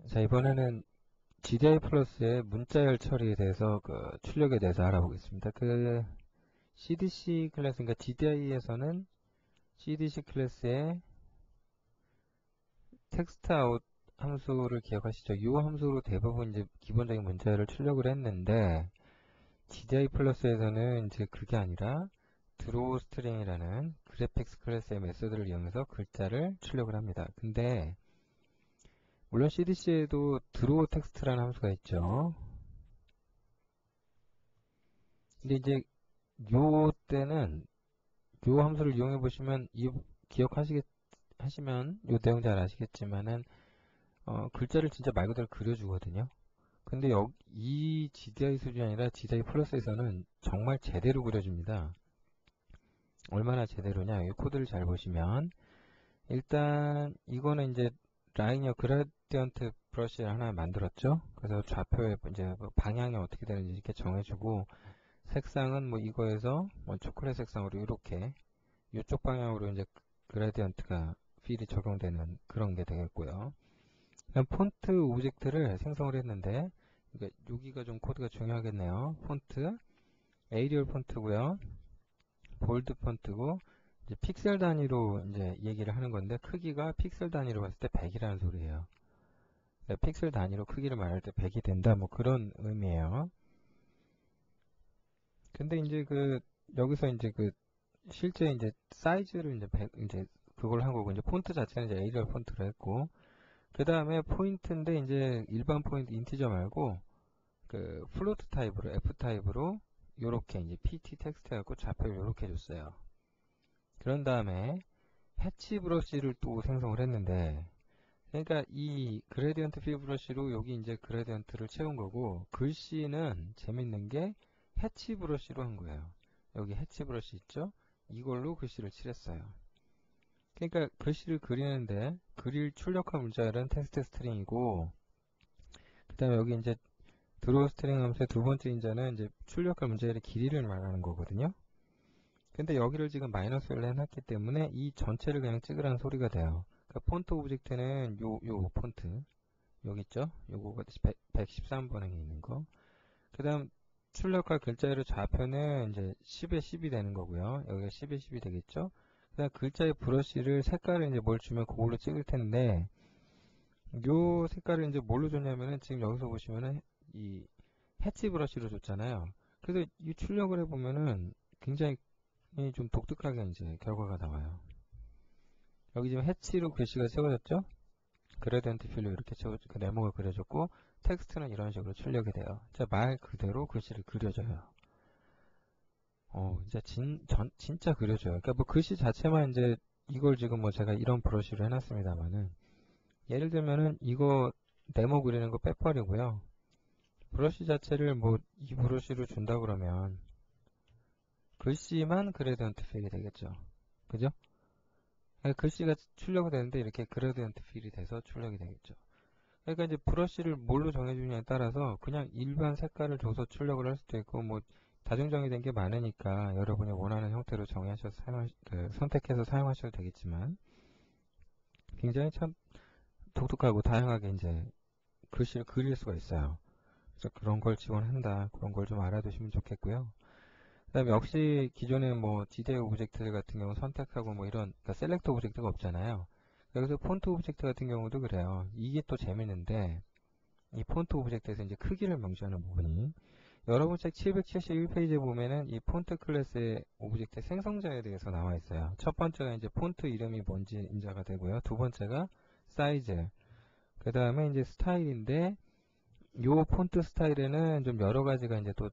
자, 이번에는 GDI 플러스의 문자열 처리에 대해서 출력에 대해서 알아보겠습니다. CDC 클래스, 그러니까 GDI에서는 CDC 클래스의 텍스트 아웃 함수를 기억하시죠? 이 함수로 대부분 이제 기본적인 문자열을 출력을 했는데 GDI 플러스에서는 이제 그게 아니라 드로우 스트링이라는 그래픽스 클래스의 메소드를 이용해서 글자를 출력을 합니다. 근데 물론 CDC에도 드로우 텍스트라는 함수가 있죠. 근데 이제 요 때는 요 함수를 이용해 보시면 하시면 요 내용 잘 아시겠지만은 글자를 진짜 말 그대로 그려주거든요. 근데 이 GDI 수준이 아니라 GDI 플러스에서는 정말 제대로 그려줍니다. 얼마나 제대로냐? 이 코드를 잘 보시면 일단 이거는 이제 라이너 그라디언트 브러쉬를 하나 만들었죠. 그래서 좌표에 이제 방향이 어떻게 되는지 이렇게 정해주고 색상은 뭐 이거에서 뭐 초콜릿 색상으로 이렇게 이쪽 방향으로 이제 그라디언트가 필이 적용되는 그런 게 되겠고요. 그럼 폰트 오브젝트를 생성을 했는데 그러니까 여기가 좀 코드가 중요하겠네요. 폰트 에이리얼 폰트고요. 볼드 폰트고 이제 픽셀 단위로 이제 얘기를 하는 건데 크기가 픽셀 단위로 봤을 때 100이라는 소리예요. 그러니까 픽셀 단위로 크기를 말할 때 100이 된다 뭐 그런 의미예요. 근데 이제 여기서 이제 실제 이제 사이즈를 이제 그걸 한 거고 이제 폰트 자체는 이제 에리얼 폰트로 했고 그 다음에 포인트인데 이제 일반 포인트 인티저 말고 플로트 타입으로 F 타입으로 요렇게 이제 PT 텍스트 해갖고 좌표를 요렇게 줬어요. 그런 다음에 해치 브러쉬를 또 생성을 했는데 그러니까 이 그레디언트 필 브러쉬로 여기 이제 그레디언트를 채운 거고 글씨는 재밌는 게 해치 브러쉬로 한 거예요. 여기 해치 브러쉬 있죠? 이걸로 글씨를 칠했어요. 그러니까 글씨를 그리는데 그릴 출력한 문자열은 텍스트 스트링이고 그 다음에 여기 이제 드로우 스트링 함수의 두 번째 인자는 이제 출력할 문자열의 길이를 말하는 거거든요. 근데 여기를 지금 마이너스를 해놨기 때문에 이 전체를 그냥 찍으라는 소리가 돼요. 그러니까 폰트 오브젝트는 요 폰트 여기 있죠? 요거가 113번에 있는 거. 그 다음 출력할 글자의 좌표는 이제 10에 10이 되는 거고요. 여기가 10에 10이 되겠죠? 그 다음 글자의 브러쉬를 색깔을 이제 뭘 주면 그걸로 찍을 텐데 요 색깔을 이제 뭘로 줬냐면은 지금 여기서 보시면은 이 해치 브러쉬로 줬잖아요. 그래서 이 출력을 해보면은 굉장히 좀 독특하게 이제 결과가 나와요. 여기 지금 해치로 글씨가 채워졌죠? 그레디언트 필로 이렇게 그 네모가 그려졌고 텍스트는 이런 식으로 출력이 돼요. 말 그대로 글씨를 그려줘요. 진짜 그려줘요. 그러니까 뭐 글씨 자체만 이제 이걸 지금 뭐 제가 이런 브러쉬로 해놨습니다만은 예를 들면은 이거 네모 그리는 거 빼버리고요. 브러쉬 자체를 뭐 이 브러쉬로 준다 그러면 글씨만 그레디언트 필이 되겠죠. 그죠? 글씨가 출력이 되는데 이렇게 그레디언트 필이 돼서 출력이 되겠죠. 그러니까 이제 브러쉬를 뭘로 정해주냐에 따라서 그냥 일반 색깔을 줘서 출력을 할 수도 있고 뭐 다중정의 된 게 많으니까 여러분이 원하는 형태로 선택해서 사용하셔도 되겠지만 굉장히 참 독특하고 다양하게 이제 글씨를 그릴 수가 있어요. 그래서 그런 걸 지원한다. 그런 걸 좀 알아두시면 좋겠고요. 그 다음에 역시 기존에 뭐 GDI 오브젝트 같은 경우 선택하고 뭐 이런 그러니까 셀렉트 오브젝트가 없잖아요. 여기서 폰트 오브젝트 같은 경우도 그래요. 이게 또 재밌는데 이 폰트 오브젝트에서 이제 크기를 명시하는 부분이 여러분 책 771페이지에 보면은 이 폰트 클래스의 오브젝트 생성자에 대해서 나와 있어요. 첫 번째가 이제 폰트 이름이 뭔지 인자가 되고요. 두 번째가 사이즈. 그 다음에 이제 스타일인데 요 폰트 스타일에는 좀 여러 가지가 이제 또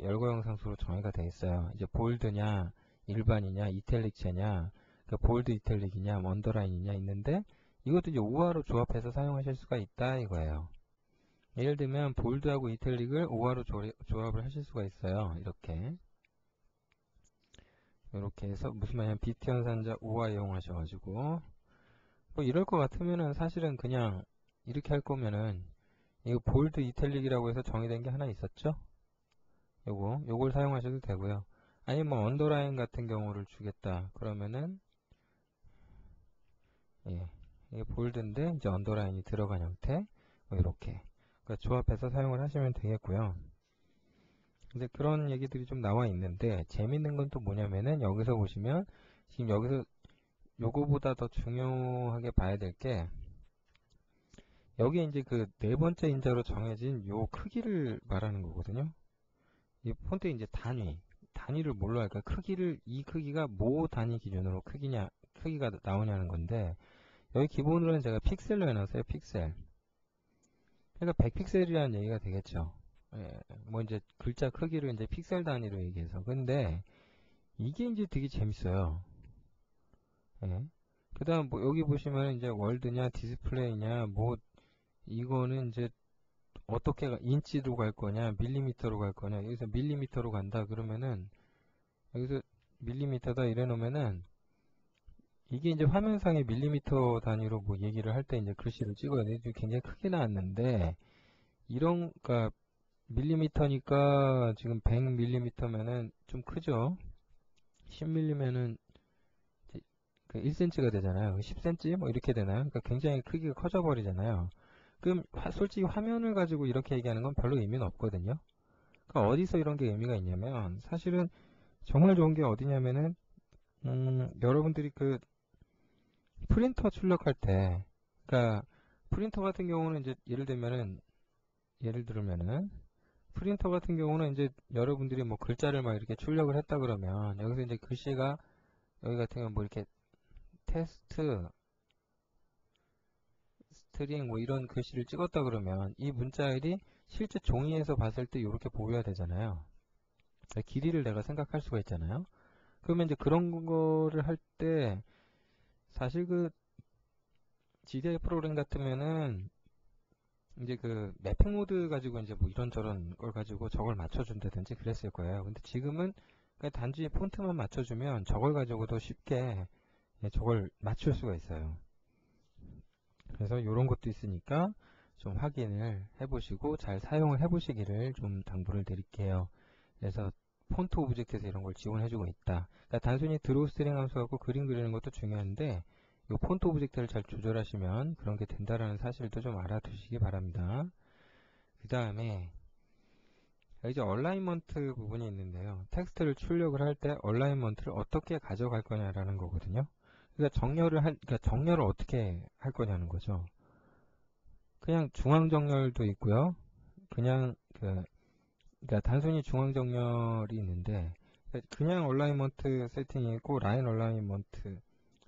열거 영상수로 정의가 되어 있어요. 이제 볼드냐, 일반이냐, 이탈릭체냐, 볼드 이탈릭이냐, 언더라인이냐 있는데 이것도 이제 우화로 조합해서 사용하실 수가 있다 이거예요. 예를 들면 볼드하고 이탈릭을 우화로 조합을 하실 수가 있어요. 이렇게 해서 무슨 말이냐면 비트 연산자 우화 이용하셔가지고 뭐 이럴 것 같으면은 사실은 그냥 이렇게 할 거면은 이거 볼드 이탈릭이라고 해서 정의된 게 하나 있었죠? 요걸 사용하셔도 되고요. 아니면 뭐 언더라인 같은 경우를 주겠다. 그러면은 예, 이게 볼드인데 이제 언더라인이 들어간 형태. 뭐 이렇게. 그러니까 조합해서 사용을 하시면 되겠고요. 이제 그런 얘기들이 좀 나와 있는데 재밌는 건 또 뭐냐면은 여기서 보시면 지금 여기서 요거보다 더 중요하게 봐야 될 게 여기에 이제 그 네 번째 인자로 정해진 요 크기를 말하는 거거든요. 이 폰트의 이제 단위를 뭘로 할까? 이 크기가 뭐 단위 기준으로 크기가 나오냐는 건데 여기 기본으로는 제가 픽셀로 해놨어요. 픽셀. 그러니까 100픽셀이라는 얘기가 되겠죠. 예, 뭐 이제 글자 크기를 이제 픽셀 단위로 얘기해서. 근데 이게 이제 되게 재밌어요. 예. 그 다음 뭐 여기 보시면 이제 월드냐 디스플레이냐 뭐 이거는 이제 어떻게 인치로 갈 거냐 밀리미터로 갈 거냐 여기서 밀리미터로 간다 그러면은 여기서 밀리미터다 이래 놓으면은 이게 이제 화면상의 밀리미터 단위로 뭐 얘기를 할 때 이제 글씨를 찍어야 돼. 굉장히 크게 나왔는데 이런 그러니까 밀리미터니까 지금 100밀리미터면은 좀 크죠. 10밀리면은 그 1cm가 되잖아요. 10cm 뭐 이렇게 되나요? 그러니까 굉장히 크기가 커져 버리잖아요. 그럼 솔직히 화면을 가지고 이렇게 얘기하는 건 별로 의미는 없거든요. 그러니까 어디서 이런 게 의미가 있냐면 사실은 정말 좋은 게 어디냐면은 여러분들이 그 프린터 출력할 때 그러니까 프린터 같은 경우는 이제 예를 들면은 프린터 같은 경우는 이제 여러분들이 뭐 글자를 막 이렇게 출력을 했다 그러면 여기서 이제 글씨가 여기 같은 경우 뭐 이렇게 테스트 스트링 뭐 이런 글씨를 찍었다 그러면 이 문자일이 실제 종이에서 봤을 때 이렇게 보여야 되잖아요. 길이를 내가 생각할 수가 있잖아요. 그러면 이제 그런 거를 할 때 사실 그 GDI 프로그램 같으면은 이제 그 매핑 모드 가지고 이제 뭐 이런저런 걸 가지고 저걸 맞춰준다든지 그랬을 거예요. 근데 지금은 그냥 단지 폰트만 맞춰주면 저걸 가지고도 쉽게 저걸 맞출 수가 있어요. 그래서 이런 것도 있으니까 좀 확인을 해보시고 잘 사용을 해보시기를 좀 당부를 드릴게요. 그래서 폰트 오브젝트에서 이런 걸 지원해주고 있다. 그러니까 단순히 드로우 스트링 함수하고 그림 그리는 것도 중요한데 이 폰트 오브젝트를 잘 조절하시면 그런 게 된다라는 사실도 좀 알아두시기 바랍니다. 그 다음에 이제 얼라이먼트 부분이 있는데요. 텍스트를 출력을 할 때 얼라이먼트를 어떻게 가져갈 거냐라는 거거든요. 그러니까 정렬을 어떻게 할 거냐는 거죠. 그냥 중앙 정렬도 있고요. 그냥 그러니까 단순히 중앙 정렬이 있는데 그냥 얼라이먼트 세팅이 있고 라인 얼라이먼트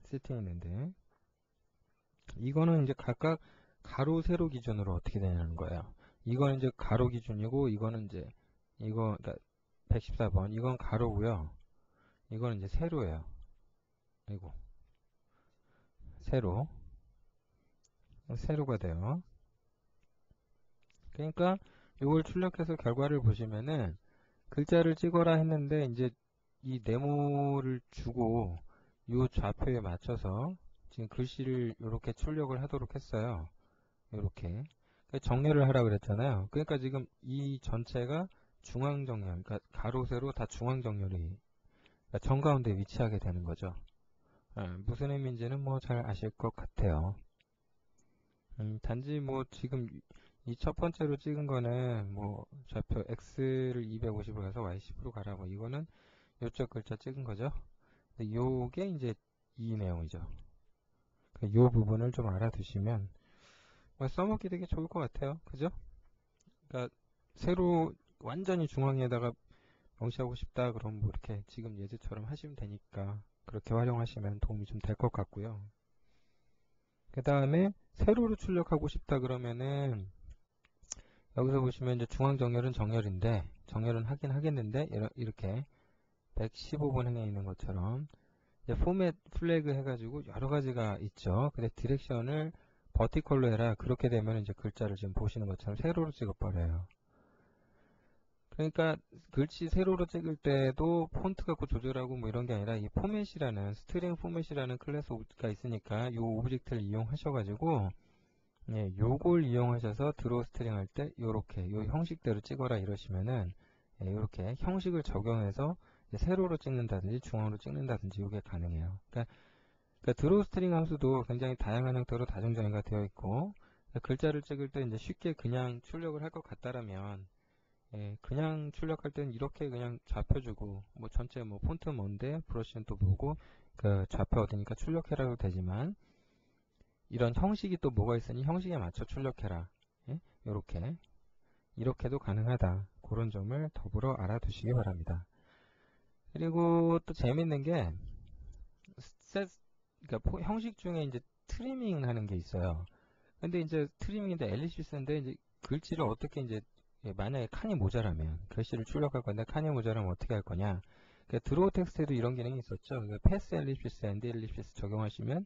세팅이 있는데 이거는 이제 각각 가로 세로 기준으로 어떻게 되냐는 거예요. 이거는 이제 가로 기준이고 이거는 이제 이거 그러니까 114번 이건 가로고요. 이거는 이제 세로예요. 아이고 세로가 돼요. 그러니까 이걸 출력해서 결과를 보시면은 글자를 찍어라 했는데 이제 이 네모를 주고 이 좌표에 맞춰서 지금 글씨를 이렇게 출력을 하도록 했어요. 이렇게 정렬을 하라 그랬잖아요. 그러니까 지금 이 전체가 중앙 정렬, 그러니까 가로 세로 다 중앙 정렬이 그러니까 정가운데 위치하게 되는 거죠. 무슨 의미인지는 뭐 잘 아실 것 같아요. 단지 뭐 지금 이 첫 번째로 찍은 거는 뭐 좌표 X를 250으로 해서 Y10으로 가라고 이거는 요쪽 글자 찍은 거죠. 요게 이제 이 내용이죠. 요 부분을 좀 알아두시면 써먹기 되게 좋을 것 같아요. 그죠? 그러니까 새로 완전히 중앙에다가 명시하고 싶다 그럼 뭐 이렇게 지금 예제처럼 하시면 되니까 그렇게 활용하시면 도움이 좀 될 것 같고요. 그 다음에 세로로 출력하고 싶다 그러면은 여기서 보시면 이제 중앙 정렬은 정렬인데 정렬은 하긴 하겠는데 이렇게 115번 행에 있는 것처럼 이제 포맷 플래그 해가지고 여러 가지가 있죠. 근데 디렉션을 버티컬로 해라. 그렇게 되면 이제 글자를 지금 보시는 것처럼 세로로 찍어버려요. 그러니까 글씨 세로로 찍을 때도 폰트 갖고 조절하고 뭐 이런 게 아니라 이 포맷이라는 스트링 포맷이라는 클래스가 있으니까 이 오브젝트를 이용하셔가지고 요걸 이용하셔서 드로우 스트링 할 때 요렇게 요 형식대로 찍어라 이러시면은 요렇게 형식을 적용해서 세로로 찍는다든지 중앙으로 찍는다든지 이게 가능해요. 그러니까 드로우 스트링 함수도 굉장히 다양한 형태로 다중정의가 되어 있고 글자를 찍을 때 이제 쉽게 그냥 출력을 할 것 같다라면, 예, 그냥 출력할 때는 이렇게 그냥 좌표 주고, 뭐 전체 뭐 폰트 뭔데, 브러쉬는 또 뭐고, 그 좌표 어디니까 출력해라도 되지만, 이런 형식이 또 뭐가 있으니 형식에 맞춰 출력해라. 예? 요렇게. 이렇게도 가능하다. 그런 점을 더불어 알아두시기 바랍니다. 그리고 또 재밌는 게, 그러니까 형식 중에 이제 트리밍 하는 게 있어요. 근데 이제 트리밍인데 엘리시스인데 이제 글씨를 어떻게 이제 만약에 칸이 모자라면 글씨를 출력할 건데 칸이 모자라면 어떻게 할 거냐? 그러니까 드로우 텍스트에도 이런 기능이 있었죠. 그러니까 패스 엘리시스, 엔드 엘리시스 적용하시면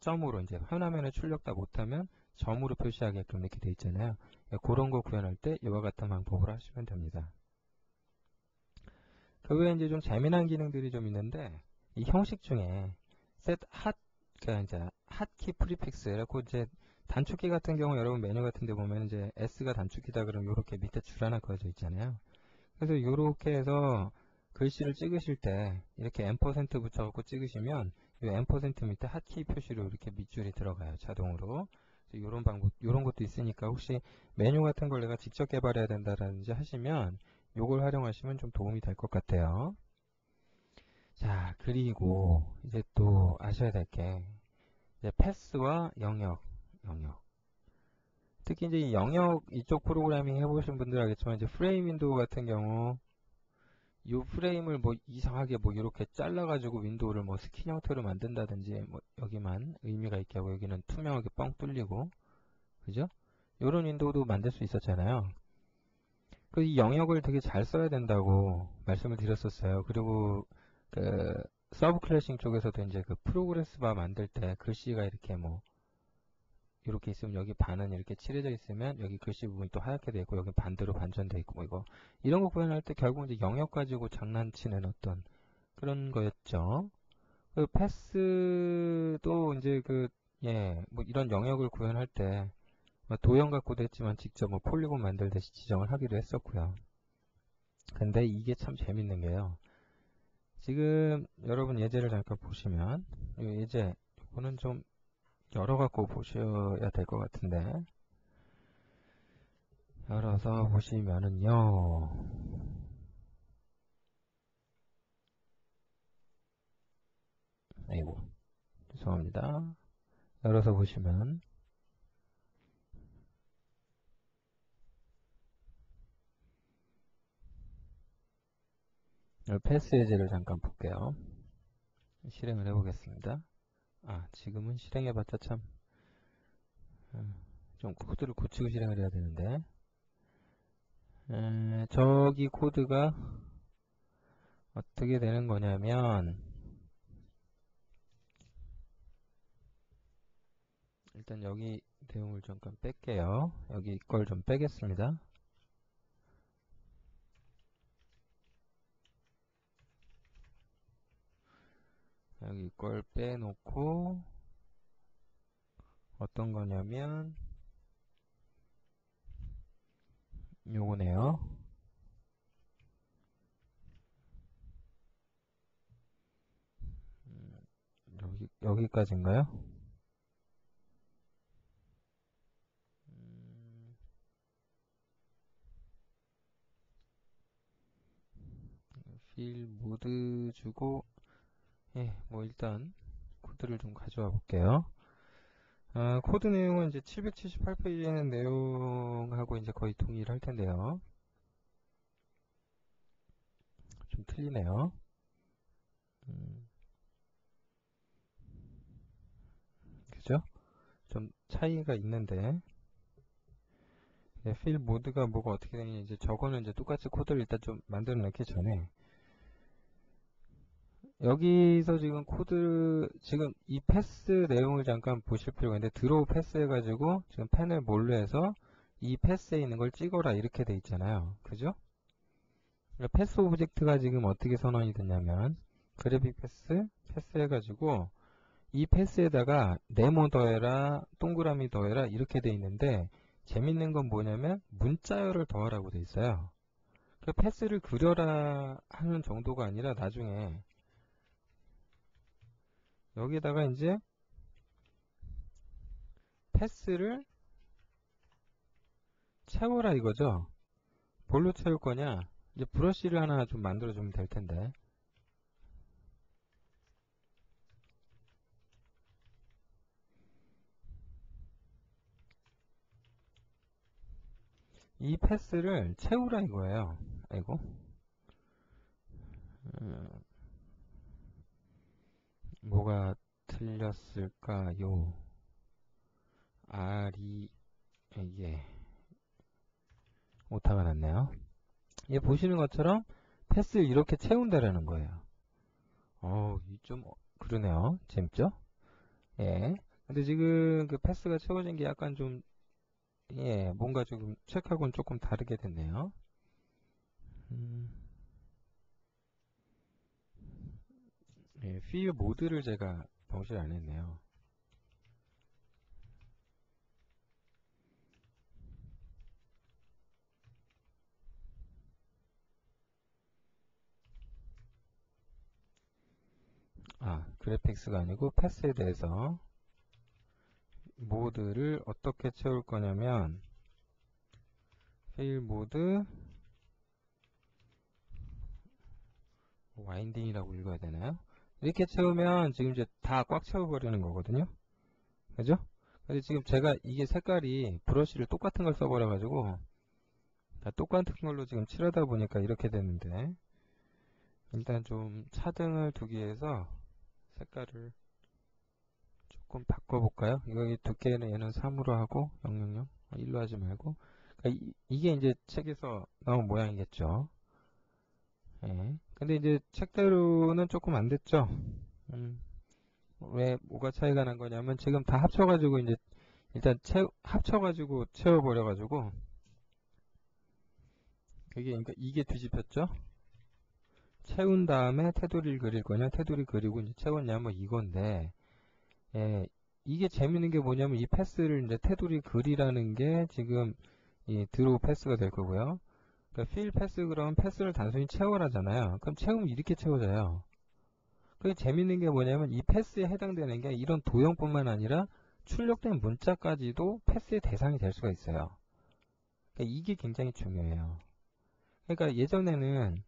점으로 이제 화면에 출력 다 못하면 점으로 표시하게끔 이렇게 돼 있잖아요. 그러니까 그런 거 구현할 때 이와 같은 방법으로 하시면 됩니다. 그 외에 이제 좀 재미난 기능들이 좀 있는데 이 형식 중에 set hot 그러니까 이제 핫키 프리픽스라고 이제 단축키 같은 경우 여러분 메뉴 같은 데 보면 이제 S가 단축키다 그러면 이렇게 밑에 줄 하나 그어져 있잖아요. 그래서 이렇게 해서 글씨를 찍으실 때 이렇게 M% 붙여갖고 찍으시면 이 M% 밑에 핫키 표시로 이렇게 밑줄이 들어가요. 자동으로. 이런 방법, 이런 것도 있으니까 혹시 메뉴 같은 걸 내가 직접 개발해야 된다라든지 하시면 요걸 활용하시면 좀 도움이 될 것 같아요. 자, 그리고 이제 또 아셔야 될 게 이제 패스와 영역. 특히 이제 이 영역 이쪽 프로그래밍 해보신 분들 알겠지만 이제 프레임 윈도우 같은 경우 이 프레임을 뭐 이상하게 뭐 이렇게 잘라가지고 윈도우를 뭐 스킨 형태로 만든다든지 뭐 여기만 의미가 있게 하고 여기는 투명하게 뻥 뚫리고 그죠? 이런 윈도우도 만들 수 있었잖아요. 그 이 영역을 되게 잘 써야 된다고 말씀을 드렸었어요. 그리고 그 서브 클래싱 쪽에서도 이제 그 프로그레스 바 만들 때 글씨가 이렇게 뭐 이렇게 있으면 여기 반은 이렇게 칠해져 있으면 여기 글씨 부분이 또 하얗게 되어 있고 여기 반대로 반전되어 있고 뭐 이거 이런 거 구현할 때 결국 이제 영역 가지고 장난치는 어떤 그런 거였죠. 그 패스도 이제 그 예, 뭐 이런 영역을 구현할 때 도형 갖고도 했지만 직접 뭐 폴리곤 만들듯이 지정을 하기도 했었고요. 근데 이게 참 재밌는 게요. 지금 여러분 예제를 잠깐 보시면 이 예제 이거는 좀 열어갖고 보셔야 될 것 같은데 열어서 보시면은요 아이고 죄송합니다. 열어서 보시면 패스 예제를 잠깐 볼게요. 실행을 해보겠습니다. 아 지금은 실행해봤자 참 좀 코드를 고치고 실행을 해야 되는데 저기 코드가 어떻게 되는 거냐면 일단 여기 내용을 잠깐 뺄게요. 여기 걸 좀 빼겠습니다. 여기 걸 빼놓고 어떤 거냐면 요거네요. 여기까지인가요? 필 모드 주고 예, 뭐 일단 코드를 좀 가져와 볼게요. 코드 내용은 이제 778페이지에는 내용하고 이제 거의 동일할 텐데요. 좀 틀리네요. 그죠? 좀 차이가 있는데 필 모드가 뭐가 어떻게 되느냐 이제 저거는 이제 똑같이 코드를 일단 좀 만들어 놓기 전에 여기서 지금 코드 지금 이 패스 내용을 잠깐 보실 필요가 있는데 드로우 패스 해가지고 지금 펜을 몰로 해서 이 패스에 있는 걸 찍어라 이렇게 돼 있잖아요. 그죠? 그러니까 패스 오브젝트가 지금 어떻게 선언이 됐냐면 그래픽 패스 해가지고 이 패스에다가 네모 더해라 동그라미 더해라 이렇게 돼 있는데 재밌는 건 뭐냐면 문자열을 더하라고 돼 있어요. 그 패스를 그려라 하는 정도가 아니라 나중에 여기다가 이제 패스를 채워라 이거죠. 뭘로 채울 거냐? 이제 브러쉬를 하나 좀 만들어 주면 될 텐데. 이 패스를 채우라 이거예요. 아이고. 뭐가 틀렸을까요? R이, 예, 오타가 났네요. 예, 보시는 것처럼 패스를 이렇게 채운다라는 거예요. 좀, 그러네요. 재밌죠? 예. 근데 지금 그 패스가 채워진 게 약간 좀, 예, 뭔가 조금 책하고는 조금 다르게 됐네요. 예, fill 모드를 제가 동시에 안 했네요. 그래픽스가 아니고 패스에 대해서 모드를 어떻게 채울 거냐면 fill 모드 와인딩이라고 읽어야 되나요? 이렇게 채우면 지금 이제 다 꽉 채워버리는 거거든요. 그죠? 근데 지금 제가 이게 색깔이 브러쉬를 똑같은 걸 써버려가지고 다 똑같은 걸로 지금 칠하다 보니까 이렇게 됐는데 일단 좀 차등을 두기 위해서 색깔을 조금 바꿔볼까요? 이거 두께는 얘는 3으로 하고 000 1로 하지 말고 그러니까 이게 이제 책에서 나온 모양이겠죠. 예. 근데 이제 책대로는 조금 안 됐죠. 왜 뭐가 차이가 난 거냐면 지금 다 합쳐가지고 이제 일단 합쳐가지고 채워버려가지고 그러니까 이게 뒤집혔죠. 채운 다음에 테두리를 그릴 거냐 테두리 그리고 이제 채웠냐 뭐 이건데 예, 이게 재밌는 게 뭐냐면 이 패스를 이제 테두리 그리라는 게 지금 이 드로우 패스가 될 거고요. 그러니까 fill 패스 그러면 패스를 단순히 채워라잖아요. 그럼 채우면 이렇게 채워져요. 그게 재밌는 게 뭐냐면 이 패스에 해당되는 게 이런 도형뿐만 아니라 출력된 문자까지도 패스의 대상이 될 수가 있어요. 그러니까 이게 굉장히 중요해요. 그러니까 예전에는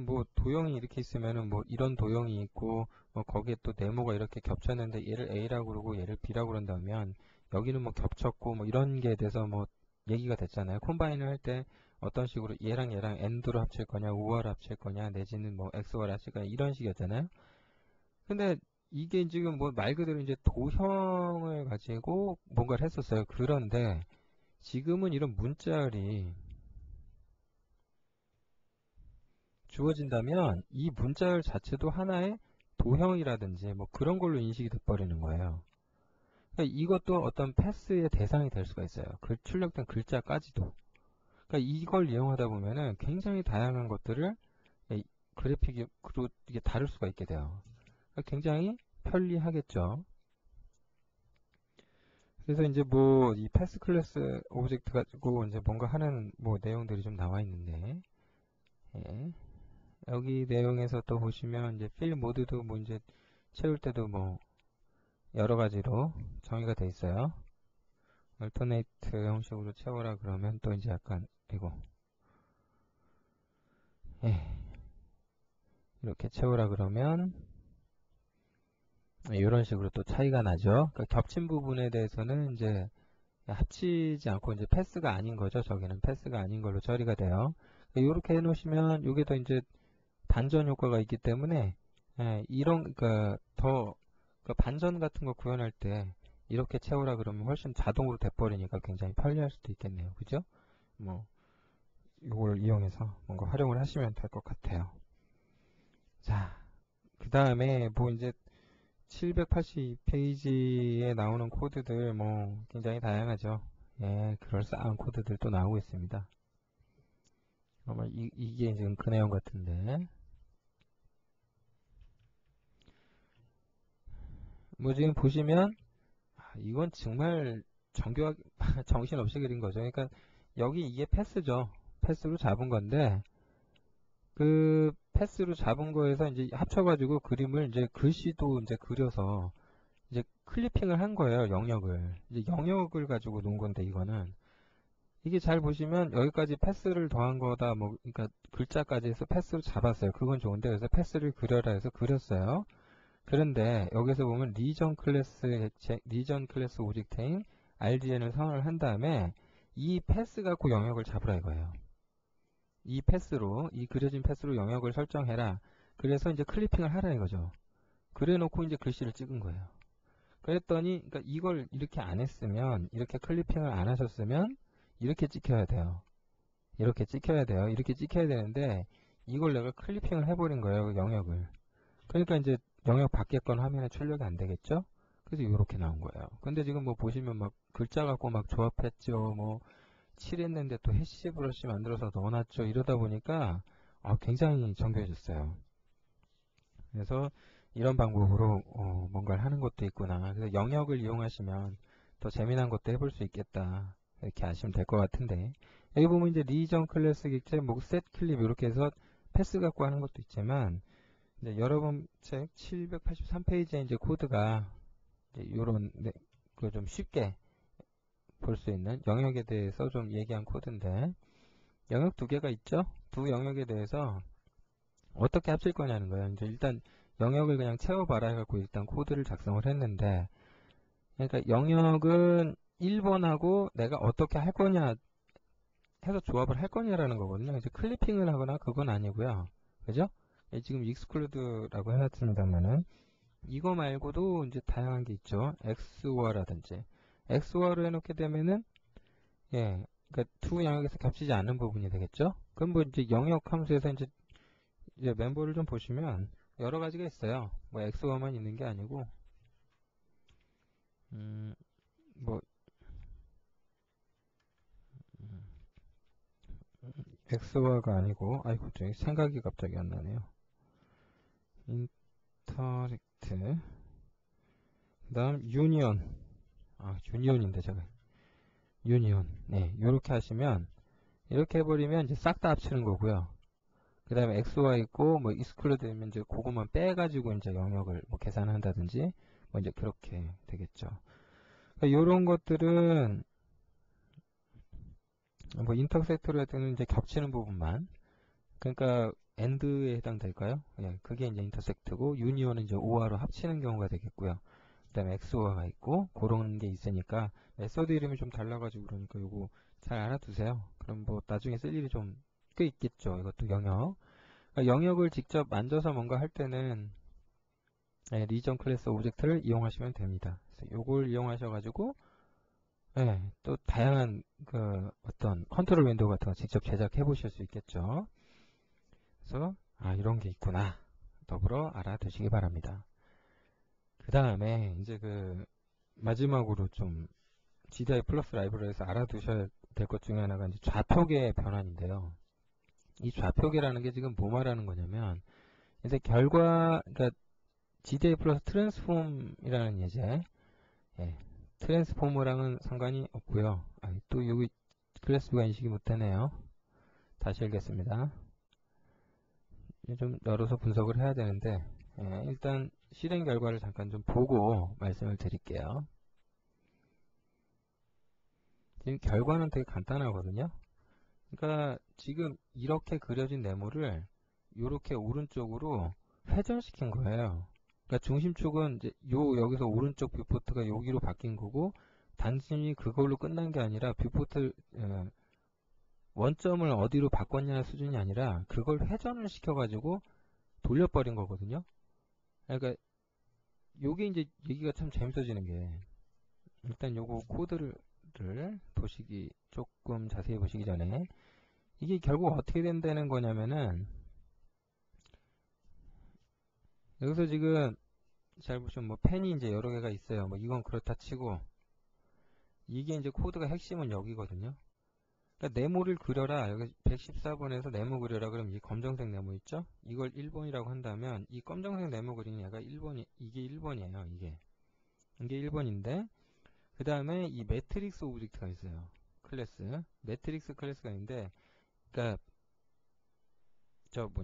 뭐 도형이 이렇게 있으면은 뭐 이런 도형이 있고 뭐 거기에 또 네모가 이렇게 겹쳤는데 얘를 A라고 그러고 얘를 B라고 그런다면 여기는 뭐 겹쳤고 뭐 이런 게 대해서 뭐 얘기가 됐잖아요. 콤바인을 할 때 어떤 식으로 얘랑 AND로 합칠 거냐 OR로 합칠 거냐 내지는 뭐 XOR로 합칠 거냐 이런 식이었잖아요. 근데 이게 지금 뭐 말 그대로 이제 도형을 가지고 뭔가를 했었어요. 그런데 지금은 이런 문자열이 주어진다면 이 문자열 자체도 하나의 도형이라든지 뭐 그런 걸로 인식이 돼버리는 거예요. 그러니까 이것도 어떤 패스의 대상이 될 수가 있어요. 출력된 글자까지도. 그러니까 이걸 이용하다 보면은 굉장히 다양한 것들을 그래픽으로 이게 다룰 수가 있게 돼요. 그러니까 굉장히 편리하겠죠. 그래서 이제 뭐 이 패스 클래스 오브젝트 가지고 이제 뭔가 하는 뭐 내용들이 좀 나와 있는데 예. 여기 내용에서 또 보시면 이제 필 모드도 뭐 이제 채울 때도 뭐 여러 가지로 정의가 돼 있어요. 얼터네이트 형식으로 채워라 그러면 또 이제 약간 이거 이렇게 채우라 그러면 이런 식으로 또 차이가 나죠. 그러니까 겹친 부분에 대해서는 이제 합치지 않고 이제 패스가 아닌 거죠. 저기는 패스가 아닌 걸로 처리가 돼요. 이렇게 해놓으시면 이게 더 이제 반전 효과가 있기 때문에 이런 그러니까 더 그러니까 반전 같은 거 구현할 때 이렇게 채우라 그러면 훨씬 자동으로 돼버리니까 굉장히 편리할 수도 있겠네요. 그죠? 뭐 이걸 이용해서 뭔가 활용을 하시면 될 것 같아요. 자, 그 다음에 뭐 이제 782페이지에 나오는 코드들 뭐 굉장히 다양하죠. 예, 그럴싸한 코드들도 나오고 있습니다. 아마 이게 지금 그 내용 같은데 뭐 지금 보시면 이건 정말 정교하게 정신없이 그린 거죠. 그러니까 여기 이게 패스죠. 패스로 잡은 건데 그 패스로 잡은 거에서 이제 합쳐가지고 그림을 이제 글씨도 이제 그려서 이제 클리핑을 한 거예요. 영역을. 이제 영역을 가지고 논 건데 이거는 이게 잘 보시면 여기까지 패스를 더한 거다. 뭐 그러니까 글자까지 해서 패스로 잡았어요. 그건 좋은데 그래서 패스를 그려라 해서 그렸어요. 그런데 여기서 보면 리전 클래스 오브젝트인 RGN을 선언을 한 다음에 이 패스 갖고 영역을 잡으라 이거예요. 이 패스로, 이 그려진 패스로 영역을 설정해라. 그래서 이제 클리핑을 하라 이거죠. 그래 놓고 이제 글씨를 찍은 거예요. 그랬더니, 그러니까 이걸 이렇게 안 했으면, 이렇게 클리핑을 안 하셨으면, 이렇게 찍혀야 돼요. 이렇게 찍혀야 돼요. 이렇게 찍혀야 되는데, 이걸 내가 클리핑을 해버린 거예요. 그 영역을. 그러니까 이제 영역 밖에 건 화면에 출력이 안 되겠죠? 그래서 이렇게 나온 거예요. 근데 지금 뭐 보시면 막 글자 갖고 막 조합했죠. 뭐 칠했는데 또 해시 브러쉬 만들어서 넣어놨죠. 이러다 보니까 굉장히 정교해졌어요. 그래서 이런 방법으로 뭔가를 하는 것도 있구나. 그래서 영역을 이용하시면 더 재미난 것도 해볼 수 있겠다. 이렇게 아시면 될 것 같은데 여기 보면 이제 리전 클래스 객체, 뭐 셋 클립 이렇게 해서 패스 갖고 하는 것도 있지만 이제 여러분 책 783페이지에 이제 코드가 이제 요런 그 좀 쉽게 볼 수 있는 영역에 대해서 좀 얘기한 코드인데 영역 두 개가 있죠. 두 영역에 대해서 어떻게 합칠 거냐는 거예요. 이제 일단 영역을 그냥 채워봐라 해갖고 일단 코드를 작성을 했는데 그러니까 영역은 1번하고 내가 어떻게 할 거냐 해서 조합을 할 거냐라는 거거든요. 이제 클리핑을 하거나 그건 아니고요. 그죠? 지금 익스클루드라고 해놨습니다만은 이거 말고도 이제 다양한 게 있죠. XOR라든지 XOR을 해놓게 되면은 그러니까 두 영역에서 겹치지 않는 부분이 되겠죠. 그럼 뭐 이제 영역 함수에서 이제 멤버를 좀 보시면 여러 가지가 있어요. 뭐 XOR만 있는 게 아니고 뭐 XOR가 아니고 아이고 저기 생각이 갑자기 안 나네요. 인터랙트 그 다음 유니온 유니온인데 제가 유니온 요렇게 하시면 이렇게 해버리면 이제 싹 다 합치는 거고요. 그 다음에 XOR 있고 뭐 익스클루드 되면 이제 그것만 빼가지고 이제 영역을 뭐 계산한다든지 뭐 이제 그렇게 되겠죠. 그러니까 요런 것들은 뭐 인터섹트로 해서는 이제 겹치는 부분만 그러니까 AND에 해당될까요? 그게 이제 인터섹트고 유니온은 이제 OR로 합치는 경우가 되겠고요. 그 다음에 XOR가 있고 그런 게 있으니까 메소드 이름이 좀 달라가지고 그러니까 요거 잘 알아두세요. 그럼 뭐 나중에 쓸 일이 좀 꽤 있겠죠. 이것도 영역. 그러니까 영역을 직접 만져서 뭔가 할 때는 리전 클래스 오브젝트를 이용하시면 됩니다. 그래서 요걸 이용하셔가지고 또 다양한 그 어떤 컨트롤 윈도우 같은 거 직접 제작해 보실 수 있겠죠. 그래서 이런 게 있구나 더불어 알아두시기 바랍니다. 그 다음에 이제 그 마지막으로 좀 GDI 플러스 라이브러리에서 알아두셔야 될 것 중에 하나가 이제 좌표계 변환인데요. 이 좌표계라는 게 지금 뭐 말하는 거냐면 이제 그러니까 GDI 플러스 트랜스폼이라는 예제 트랜스포머랑은 상관이 없고요. 또 여기 클래스가 인식이 못되네요. 다시 읽겠습니다. 좀 열어서 분석을 해야 되는데 일단 실행 결과를 잠깐 좀 보고 말씀을 드릴게요. 지금 결과는 되게 간단하거든요. 그러니까 지금 이렇게 그려진 네모를 이렇게 오른쪽으로 회전시킨 거예요. 그러니까 중심축은 이제 여기서 오른쪽 뷰포트가 여기로 바뀐 거고 단순히 그걸로 끝난 게 아니라 뷰포트 원점을 어디로 바꿨냐 수준이 아니라 그걸 회전을 시켜가지고 돌려버린 거거든요. 그러니까 요게 이제 얘기가 참 재밌어지는 게 일단 요거 코드를 보시기 조금 자세히 보시기 전에 이게 결국 어떻게 된다는 거냐면은 여기서 지금 잘 보시면 뭐 펜이 이제 여러 개가 있어요. 뭐 이건 그렇다 치고 이게 이제 코드가 핵심은 여기거든요. 그러니까 네모를 그려라. 여기 114번에서 네모 그려라. 그럼 이 검정색 네모 있죠? 이걸 1번이라고 한다면 이 검정색 네모 그리는 얘가 1번이 이게 1번이에요. 이게 1번인데 그 다음에 이 매트릭스 오브젝트가 있어요. 클래스 매트릭스 클래스가 있는데 그러니까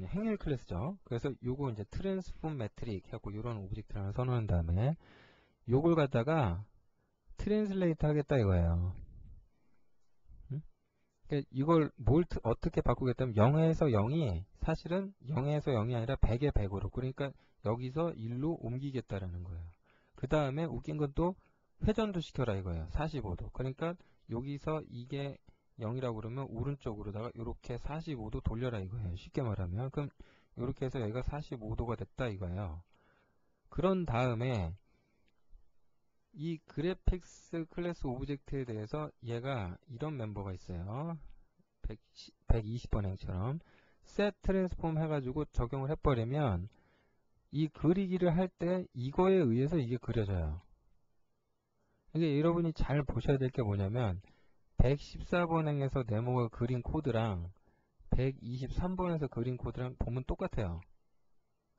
행렬 클래스죠. 그래서 요거 이제 트랜스폼 매트릭 하고 요런 오브젝트를 하나 선언한 다음에 요걸 갖다가 트랜슬레이트 하겠다 이거예요. 응? 그러니까 이걸 어떻게 바꾸겠다면 0에서 0이 사실은 0에서 0이 아니라 100에 100으로, 그러니까 여기서 1로 옮기겠다라는 거예요. 그 다음에 웃긴 건 또 회전도 시켜라 이거예요. 45도. 그러니까 여기서 이게 0이라고 그러면 오른쪽으로다가 이렇게 45도 돌려라 이거예요. 쉽게 말하면. 그럼 이렇게 해서 여기가 45도가 됐다 이거예요. 그런 다음에 이 그래픽스 클래스 오브젝트에 대해서 얘가 이런 멤버가 있어요. 120번 행처럼 set transform 해가지고 적용을 해버리면 이 그리기를 할 때 이거에 의해서 이게 그려져요. 이게 여러분이 잘 보셔야 될 게 뭐냐면 114번행에서 네모가 그린 코드랑 123번에서 그린 코드랑 보면 똑같아요.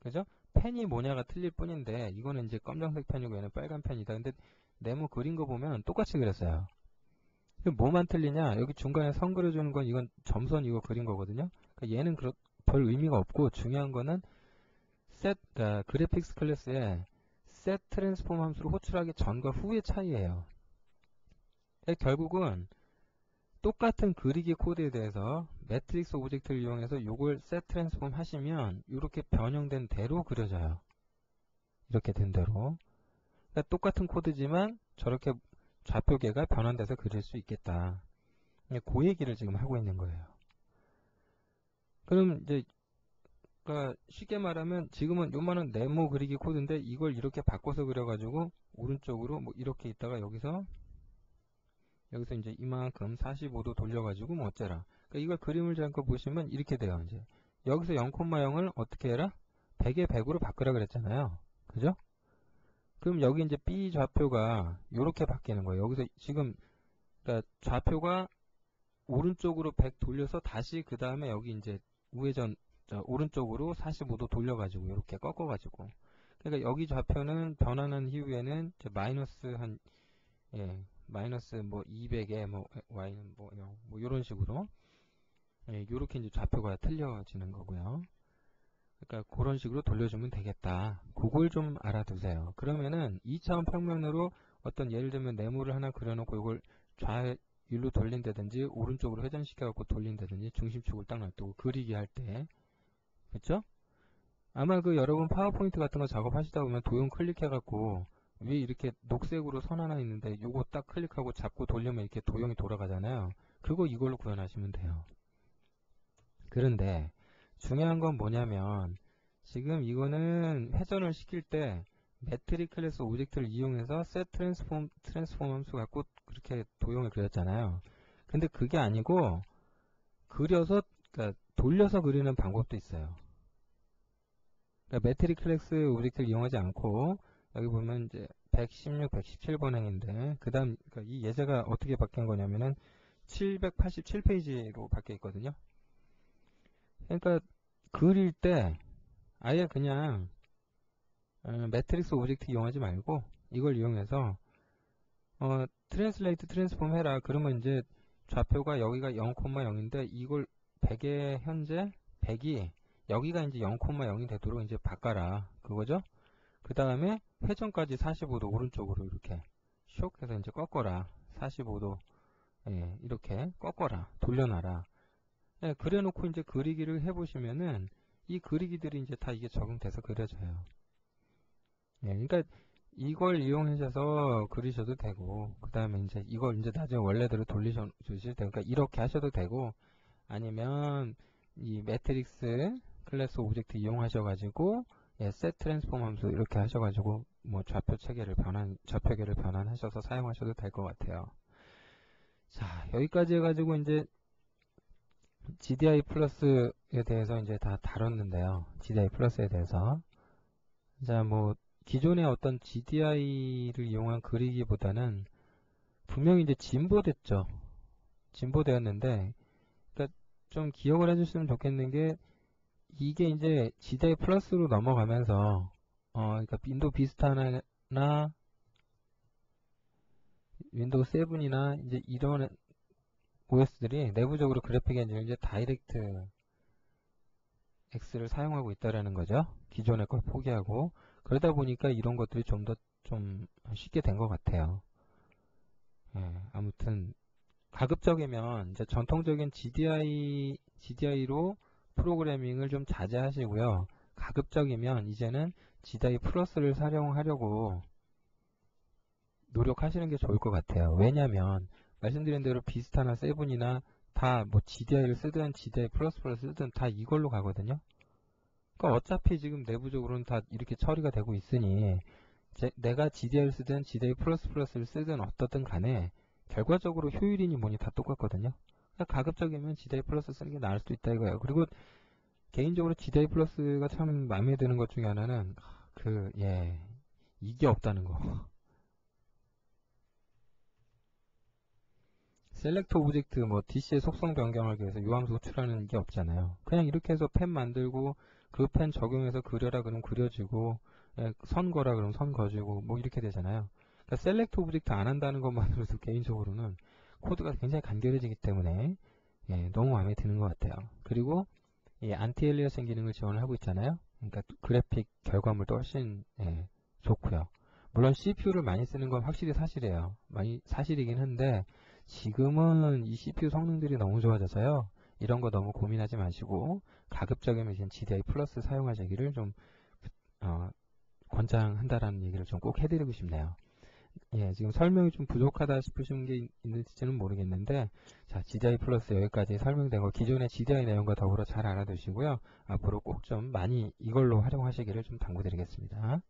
그죠? 펜이 뭐냐가 틀릴 뿐인데 이거는 이제 검정색 펜이고 얘는 빨간 펜이다. 근데 네모 그린 거 보면 똑같이 그렸어요. 뭐만 틀리냐? 여기 중간에 선 그려주는 건 이건 점선 이거 그린 거거든요. 그러니까 얘는 별 의미가 없고 중요한 거는 그러니까 그래픽스 클래스에 set transform 함수를 호출하기 전과 후의 차이예요. 결국은 똑같은 그리기 코드에 대해서 매트릭스 오브젝트를 이용해서 요걸 set transform 하시면 이렇게 변형된 대로 그려져요. 이렇게 된 대로. 그러니까 똑같은 코드지만 저렇게 좌표계가 변환돼서 그릴 수 있겠다. 그 얘기를 지금 하고 있는 거예요. 그럼 이제 그러니까 쉽게 말하면 지금은 요만한 네모 그리기 코드인데 이걸 이렇게 바꿔서 그려가지고 오른쪽으로 뭐 이렇게 있다가 여기서 이제 이만큼 45도 돌려가지고 뭐 어쩌라. 그러니까 이걸 그림을 잠깐 보시면 이렇게 돼요. 이제 여기서 0,0을 어떻게 해라? 100에 100으로 바꾸라 그랬잖아요. 그죠? 그럼 여기 이제 B 좌표가 이렇게 바뀌는 거예요. 여기서 지금 그러니까 좌표가 오른쪽으로 100 돌려서 다시 그 다음에 여기 이제 우회전 오른쪽으로 45도 돌려가지고 이렇게 꺾어가지고, 그러니까 여기 좌표는 변환한 이후에는 마이너스 한 마이너스 뭐 200에 뭐 y는 뭐 0, 뭐 이런 식으로 요렇게 이제 좌표가 틀려지는 거고요. 그러니까 그런 식으로 돌려주면 되겠다. 그걸 좀 알아두세요. 그러면은 2차원 평면으로 어떤 예를 들면 네모를 하나 그려놓고 이걸 좌율로 돌린다든지 오른쪽으로 회전시켜갖고 돌린다든지 중심축을 딱 놔두고 그리기 할 때, 그쵸? 아마 그 여러분 파워포인트 같은 거 작업하시다 보면 도형 클릭해갖고 위에 이렇게 녹색으로 선 하나 있는데 요거 딱 클릭하고 잡고 돌리면 이렇게 도형이 돌아가잖아요. 그거 이걸로 구현하시면 돼요. 그런데 중요한 건 뭐냐면 지금 이거는 회전을 시킬 때 매트릭 클래스 오브젝트를 이용해서 set transform 함수 갖고 그렇게 도형을 그렸잖아요. 근데 그게 아니고 그러니까 돌려서 그리는 방법도 있어요. 그러니까 매트릭 클래스 오브젝트를 이용하지 않고 여기 보면 이제 116, 117번 행인데 그 다음 그러니까 이 예제가 어떻게 바뀐 거냐면은 787페이지로 바뀌어 있거든요. 그러니까 그릴 때 아예 그냥 매트릭스 오브젝트 이용하지 말고 이걸 이용해서 트랜슬레이트 트랜스폼 해라. 그러면 이제 좌표가 여기가 0,0인데 이걸 100에 현재 100이 여기가 이제 0,0이 되도록 이제 바꿔라. 그거죠? 그 다음에 회전까지 45도 오른쪽으로 이렇게 쇽 해서 이제 꺾어라. 45도 이렇게 꺾어라. 돌려놔라. 그래 놓고 이제 그리기를 해보시면은 이 그리기들이 이제 다 이게 적용돼서 그려져요. 그러니까 이걸 이용하셔서 그리셔도 되고, 그 다음에 이제 이걸 이제 나중에 원래대로 돌리셔주실 때, 그러니까 이렇게 하셔도 되고, 아니면 이 매트릭스 클래스 오브젝트 이용하셔가지고, set transform 함수 이렇게 하셔가지고, 뭐 좌표계를 변환하셔서 사용하셔도 될 것 같아요. 자, 여기까지 해가지고 이제 GDI 플러스에 대해서 이제 다 다뤘는데요. GDI 플러스에 대해서. 자, 뭐, 기존의 어떤 GDI를 이용한 그리기보다는 분명히 이제 진보됐죠. 진보되었는데, 그러니까 좀 기억을 해주시면 좋겠는 게, 이게 이제 GDI 플러스로 넘어가면서, 그러니까 윈도우 비스타나 윈도우 7이나 이제 이런 OS들이 내부적으로 그래픽 엔진을 이제 다이렉트 X를 사용하고 있다라는 거죠. 기존의 걸 포기하고. 그러다 보니까 이런 것들이 좀 더 좀 쉽게 된 것 같아요. 예, 아무튼 가급적이면 이제 전통적인 GDI로 프로그래밍을 좀 자제하시고요. 가급적이면 이제는 GDI 플러스를 사용하려고 노력하시는 게 좋을 것 같아요. 왜냐면 말씀드린 대로 비스타나 세븐이나 다 뭐 GDI를 쓰든 GDI 플러스를 쓰든 다 이걸로 가거든요. 그러니까 어차피 지금 내부적으로는 다 이렇게 처리가 되고 있으니 내가 GDI를 쓰든 GDI 플러스를 쓰든 어떻든 간에 결과적으로 효율이니 뭐니 다 똑같거든요. 그러니까 가급적이면 GDI 플러스 쓰는 게 나을 수도 있다 이거예요. 그리고 개인적으로 GDI 플러스가 참 마음에 드는 것 중에 하나는 이게 없다는 거. 셀렉트 오브젝트 뭐 DC의 속성 변경을 위해서 요함수 호출하는 게 없잖아요. 그냥 이렇게 해서 펜 만들고 그 펜 적용해서 그려라 그러면 그려지고 선 거라 그러면 선 거지고 뭐 이렇게 되잖아요. 그러니까 셀렉트 오브젝트 안 한다는 것만으로도 개인적으로는 코드가 굉장히 간결해지기 때문에 너무 마음에 드는 것 같아요. 그리고 안티 엘리어싱 기능을 지원을 하고 있잖아요. 그러니까 그래픽 결과물도 훨씬 좋고요. 물론 CPU를 많이 쓰는 건 확실히 사실이에요. 많이 사실이긴 한데 지금은 이 CPU 성능들이 너무 좋아져서요. 이런 거 너무 고민하지 마시고 가급적이면 이제 GDI 플러스 사용하시기를 좀 권장한다라는 얘기를 좀 꼭 해드리고 싶네요. 지금 설명이 좀 부족하다 싶으신 게 있는지는 모르겠는데, 자, GDI 플러스 여기까지 설명된 거 기존의 GDI 내용과 더불어 잘 알아두시고요. 앞으로 꼭 좀 많이 이걸로 활용하시기를 좀 당부드리겠습니다.